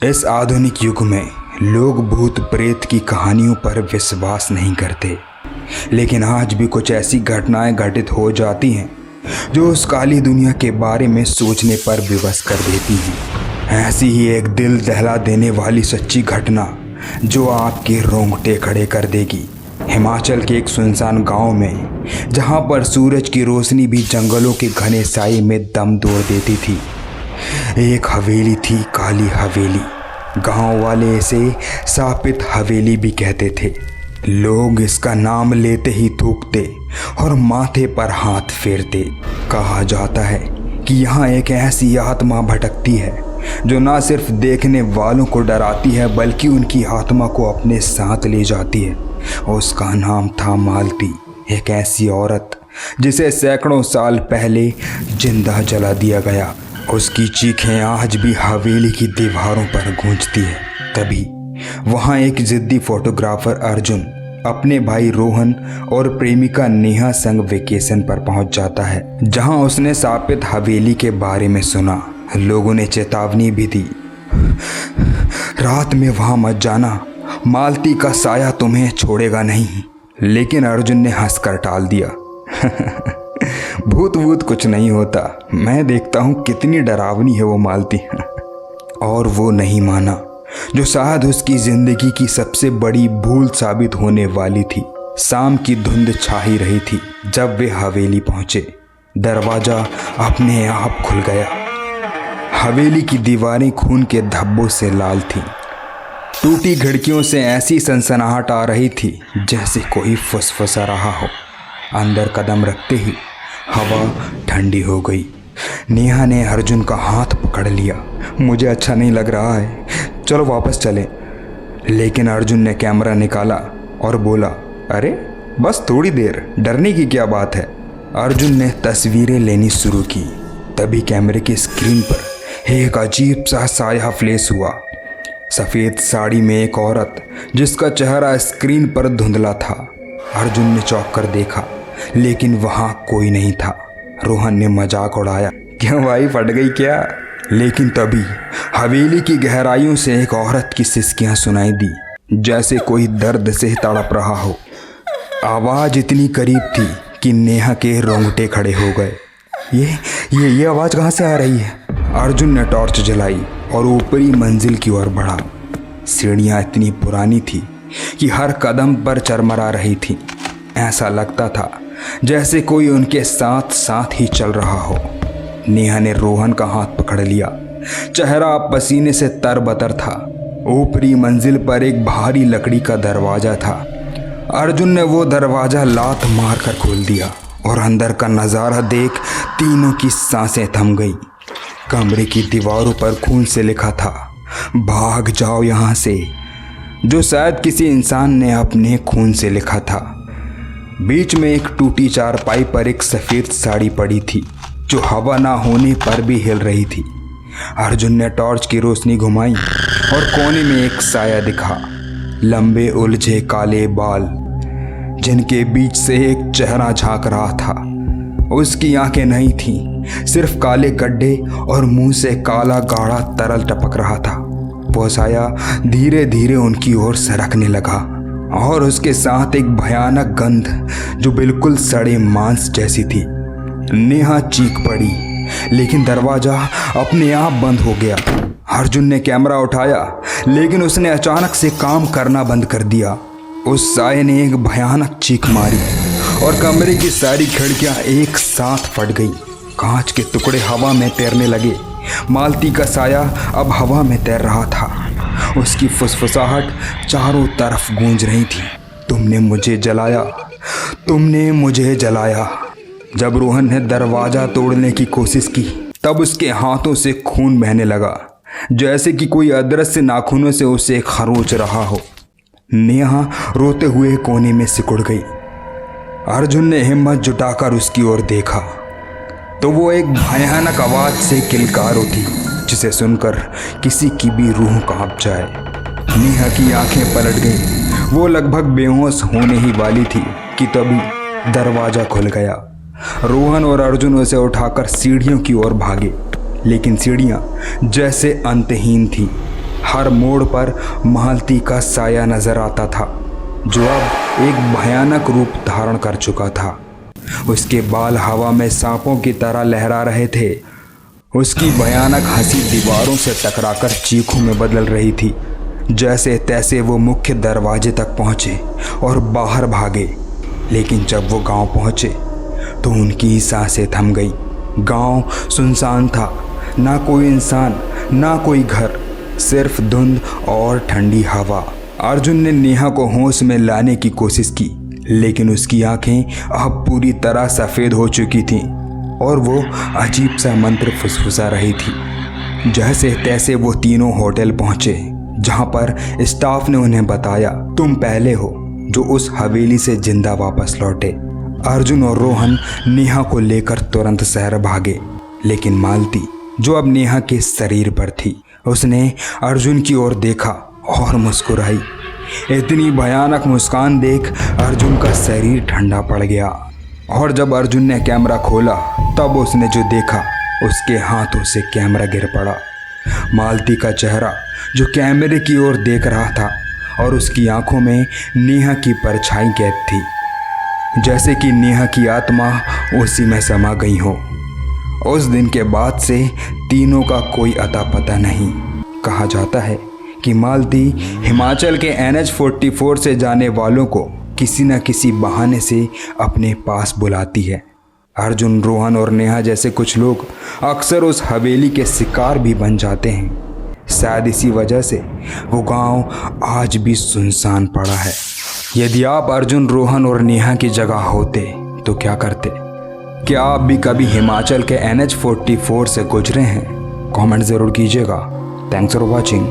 इस आधुनिक युग में लोग भूत प्रेत की कहानियों पर विश्वास नहीं करते, लेकिन आज भी कुछ ऐसी घटनाएं घटित हो जाती हैं जो उस काली दुनिया के बारे में सोचने पर विवश कर देती हैं। ऐसी ही एक दिल दहला देने वाली सच्ची घटना जो आपके रोंगटे खड़े कर देगी। हिमाचल के एक सुनसान गांव में, जहां पर सूरज की रोशनी भी जंगलों के घने साए में दम तोड़ देती थी, एक हवेली थी, काली हवेली। गांव वाले इसे शापित हवेली भी कहते थे। लोग इसका नाम लेते ही थूकते और माथे पर हाथ फेरते। कहा जाता है कि यहाँ एक ऐसी आत्मा भटकती है जो ना सिर्फ देखने वालों को डराती है बल्कि उनकी आत्मा को अपने साथ ले जाती है। उसका नाम था मालती, एक ऐसी औरत जिसे सैकड़ों साल पहले जिंदा जला दिया गया। उसकी चीखें आज भी हवेली की दीवारों पर गूंजती है। तभी वहाँ एक जिद्दी फोटोग्राफर अर्जुन अपने भाई रोहन और प्रेमिका नेहा संग वेकेशन पर पहुंच जाता है, जहां उसने शापित हवेली के बारे में सुना। लोगों ने चेतावनी भी दी, रात में वहां मत जाना, मालती का साया तुम्हें छोड़ेगा नहीं। लेकिन अर्जुन ने हंसकर टाल दिया। भूत वूत कुछ नहीं होता, मैं देखता हूँ कितनी डरावनी है वो मालती। और वो नहीं माना, जो शायद उसकी जिंदगी की सबसे बड़ी भूल साबित होने वाली थी। शाम की धुंध छा ही रही थी जब वे हवेली पहुंचे। दरवाजा अपने आप खुल गया। हवेली की दीवारें खून के धब्बों से लाल थीं। टूटी खिड़कियों से ऐसी सनसनाहट आ रही थी जैसे कोई फुसफुसा रहा हो। अंदर कदम रखते ही हवा ठंडी हो गई। नेहा ने अर्जुन का हाथ पकड़ लिया। मुझे अच्छा नहीं लग रहा है, चलो वापस चलें। लेकिन अर्जुन ने कैमरा निकाला और बोला, अरे बस थोड़ी देर, डरने की क्या बात है। अर्जुन ने तस्वीरें लेनी शुरू की। तभी कैमरे की स्क्रीन पर एक अजीब सा साया फ्लैश हुआ। सफ़ेद साड़ी में एक औरत जिसका चेहरा स्क्रीन पर धुंधला था। अर्जुन ने चौंक कर देखा, लेकिन वहाँ कोई नहीं था। रोहन ने मजाक उड़ाया, क्यों भाई, फट गई क्या? लेकिन तभी हवेली की गहराइयों से एक औरत की सिसकियां सुनाई दी, जैसे कोई दर्द से तड़प रहा हो। आवाज़ इतनी करीब थी कि नेहा के रोंगटे खड़े हो गए। ये आवाज़ कहाँ से आ रही है? अर्जुन ने टॉर्च जलाई और ऊपरी मंजिल की ओर बढ़ा। सीढ़ियाँ इतनी पुरानी थी कि हर कदम पर चरमरा रही थी। ऐसा लगता था जैसे कोई उनके साथ साथ ही चल रहा हो। नेहा ने रोहन का हाथ पकड़ लिया। चेहरा पसीने से तरबतर था। ऊपरी मंजिल पर एक भारी लकड़ी का दरवाजा था। अर्जुन ने वो दरवाजा लात मारकर खोल दिया और अंदर का नज़ारा देख तीनों की सांसें थम गई। कमरे की दीवारों पर खून से लिखा था, भाग जाओ यहाँ से, जो शायद किसी इंसान ने अपने खून से लिखा था। बीच में एक टूटी चारपाई पर एक सफ़ेद साड़ी पड़ी थी जो हवा ना होने पर भी हिल रही थी। अर्जुन ने टॉर्च की रोशनी घुमाई और कोने में एक साया दिखा। लंबे उलझे काले बाल जिनके बीच से एक चेहरा झांक रहा था। उसकी आंखें नहीं थीं, सिर्फ काले गड्ढे और मुंह से काला गाढ़ा तरल टपक रहा था। वो साया धीरे धीरे उनकी ओर सरकने लगा और उसके साथ एक भयानक गंध जो बिल्कुल सड़े मांस जैसी थी। नेहा चीख पड़ी, लेकिन दरवाजा अपने आप बंद हो गया। अर्जुन ने कैमरा उठाया, लेकिन उसने अचानक से काम करना बंद कर दिया। उस साये ने एक भयानक चीख मारी और कमरे की सारी खिड़कियां एक साथ फट गई। कांच के टुकड़े हवा में तैरने लगे। मालती का साया अब हवा में तैर रहा था। उसकी फुसफुसाहट चारों तरफ गूंज रही थी, तुमने मुझे जलाया, तुमने मुझे जलाया। जब रोहन ने दरवाज़ा तोड़ने की कोशिश की, तब उसके हाथों से खून बहने लगा, जैसे कि कोई अदृश्य नाखूनों से उसे खरोच रहा हो। नेहा रोते हुए कोने में सिकुड़ गई। अर्जुन ने हिम्मत जुटाकर उसकी ओर देखा तो वो एक भयानक आवाज़ से किलकार उठी, जिसे सुनकर किसी की भी रूह कांप जाए। नेहा की आंखें पलट गईं। वो लगभग बेहोश होने ही वाली थी कि तभी दरवाज़ा खुल गया। रोहन और अर्जुन उसे उठाकर सीढ़ियों की ओर भागे, लेकिन सीढ़ियाँ जैसे अंतहीन थी। हर मोड़ पर मालती का साया नजर आता था, जो अब एक भयानक रूप धारण कर चुका था। उसके बाल हवा में सांपों की तरह लहरा रहे थे। उसकी भयानक हंसी दीवारों से टकराकर चीखों में बदल रही थी। जैसे तैसे वो मुख्य दरवाजे तक पहुंचे और बाहर भागे, लेकिन जब वो गांव पहुंचे तो उनकी सांसें थम गई। गांव सुनसान था, ना कोई इंसान, ना कोई घर, सिर्फ धुंध और ठंडी हवा। अर्जुन ने नेहा को होश में लाने की कोशिश की, लेकिन उसकी आंखें अब पूरी तरह सफ़ेद हो चुकी थीं और वो अजीब सा मंत्र फुसफुसा रही थी। जैसे तैसे वो तीनों होटल पहुंचे, जहां पर स्टाफ ने उन्हें बताया, तुम पहले हो जो उस हवेली से जिंदा वापस लौटे। अर्जुन और रोहन नेहा को लेकर तुरंत शहर भागे, लेकिन मालती, जो अब नेहा के शरीर पर थी, उसने अर्जुन की ओर देखा और मुस्कुराई। इतनी भयानक मुस्कान देख अर्जुन का शरीर ठंडा पड़ गया, और जब अर्जुन ने कैमरा खोला तब उसने जो देखा, उसके हाथों से कैमरा गिर पड़ा। मालती का चेहरा जो कैमरे की ओर देख रहा था, और उसकी आंखों में नेहा की परछाई कैद थी, जैसे कि नेहा की आत्मा उसी में समा गई हो। उस दिन के बाद से तीनों का कोई अता पता नहीं। कहा जाता है कि मालती हिमाचल के NH-44 से जाने वालों को किसी न किसी बहाने से अपने पास बुलाती है। अर्जुन, रोहन और नेहा जैसे कुछ लोग अक्सर उस हवेली के शिकार भी बन जाते हैं। शायद इसी वजह से वो गांव आज भी सुनसान पड़ा है। यदि आप अर्जुन, रोहन और नेहा की जगह होते तो क्या करते? क्या आप भी कभी हिमाचल के NH-44 से गुजरे हैं? कमेंट ज़रूर कीजिएगा। Thanks for watching.